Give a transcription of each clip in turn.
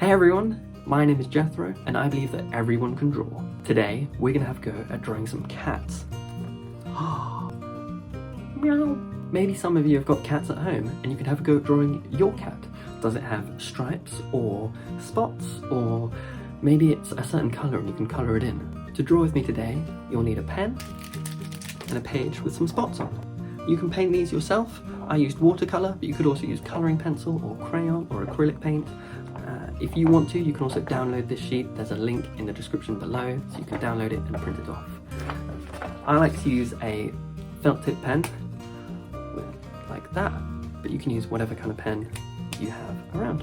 Hey everyone, my name is Jethro and I believe that everyone can draw. Today we're gonna have a go at drawing some cats. Meow. Maybe some of you have got cats at home and you can have a go at drawing your cat. Does it have stripes or spots, or maybe it's a certain colour and you can colour it in. To draw with me today, you'll need a pen and a page with some spots on. You can paint these yourself. I used watercolour, but you could also use colouring pencil or crayon or acrylic paint. If you want to, you can also download this sheet. There's a link in the description below, so you can download it and print it off. I like to use a felt tip pen, like that, but you can use whatever kind of pen you have around.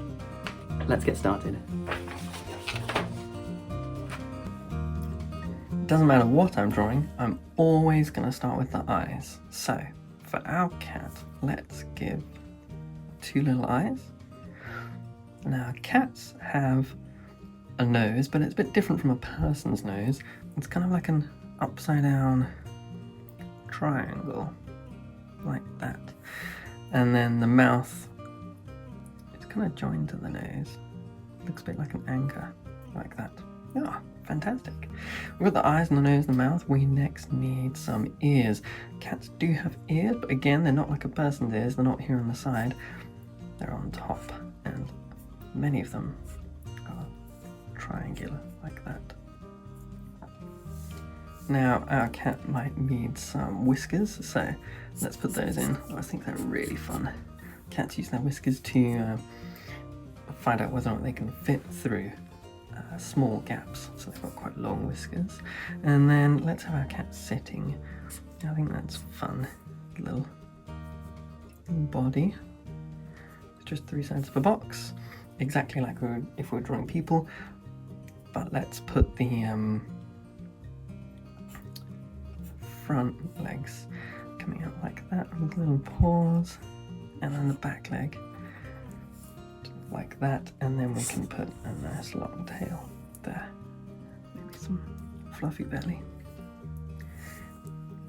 Let's get started. It doesn't matter what I'm drawing, I'm always going to start with the eyes. So, for our cat, let's give 2 little eyes. Now, cats have a nose, but it's a bit different from a person's nose. It's kind of like an upside down triangle, like that. And then the mouth, it's kind of joined to the nose. Looks a bit like an anchor, like that. Ah, fantastic. We've got the eyes and the nose and the mouth. We next need some ears. Cats do have ears, but again, they're not like a person's ears. They're not here on the side. They're on top, and many of them are triangular, like that. Now, our cat might need some whiskers, so let's put those in. I think they're really fun. Cats use their whiskers to find out whether or not they can fit through small gaps, so they've got quite long whiskers. And then let's have our cat sitting. I think that's fun. Little body. It's just 3 sides of a box, exactly like if we were drawing people. But let's put the front legs coming out like that with little paws, and then the back leg like that, and then we can put a nice long tail there. Maybe some fluffy belly.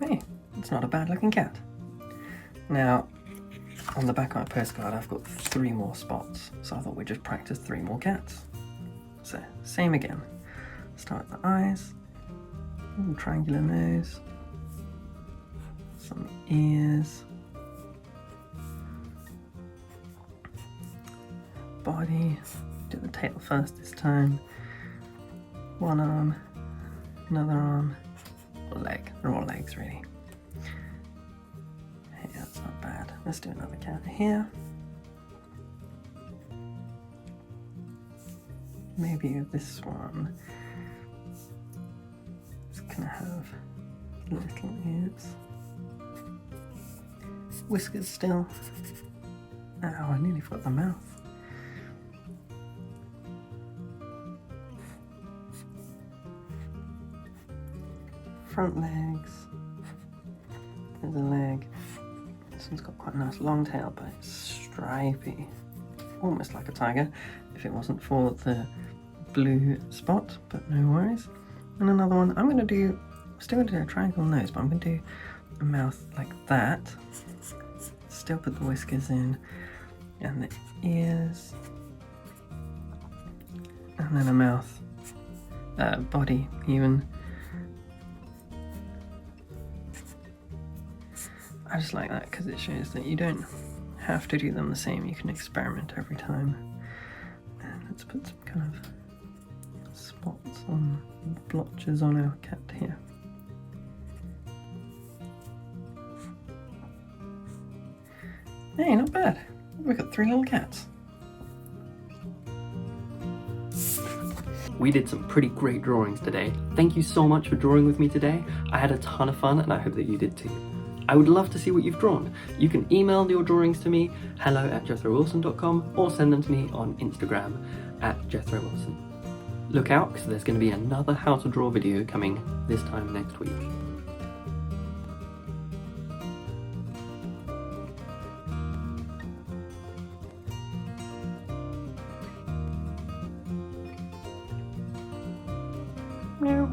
Hey, it's not a bad looking cat. Now, on the back of my postcard I've got 3 more spots, so I thought we'd just practice 3 more cats. So, same again. Start with the eyes, little triangular nose, some ears, body, do the tail first this time, 1 arm, another arm, leg. They're all legs really. Hey, that's not bad. Let's do another cat here. Maybe this one is gonna have little ears. Whiskers still. Ow, I nearly forgot the mouth. Front legs. There's a leg. This one's got quite a nice long tail, but it's stripy. Almost like a tiger, if it wasn't for the blue spot, but no worries. And another one, still gonna do a triangle nose, but I'm gonna do a mouth like that. Still put the whiskers in, and the ears, and then a mouth, body even. I just like that because it shows that you don't have to do them the same, you can experiment every time. And let's put some kind of spots on, blotches on our cat here. Hey, not bad. We've got 3 little cats. We did some pretty great drawings today. Thank you so much for drawing with me today. I had a ton of fun and I hope that you did too. I would love to see what you've drawn. You can email your drawings to me, hello@jethrowilson.com, or send them to me on Instagram @JethroWilson. Look out, because there's going to be another how to draw video coming this time next week. Meow.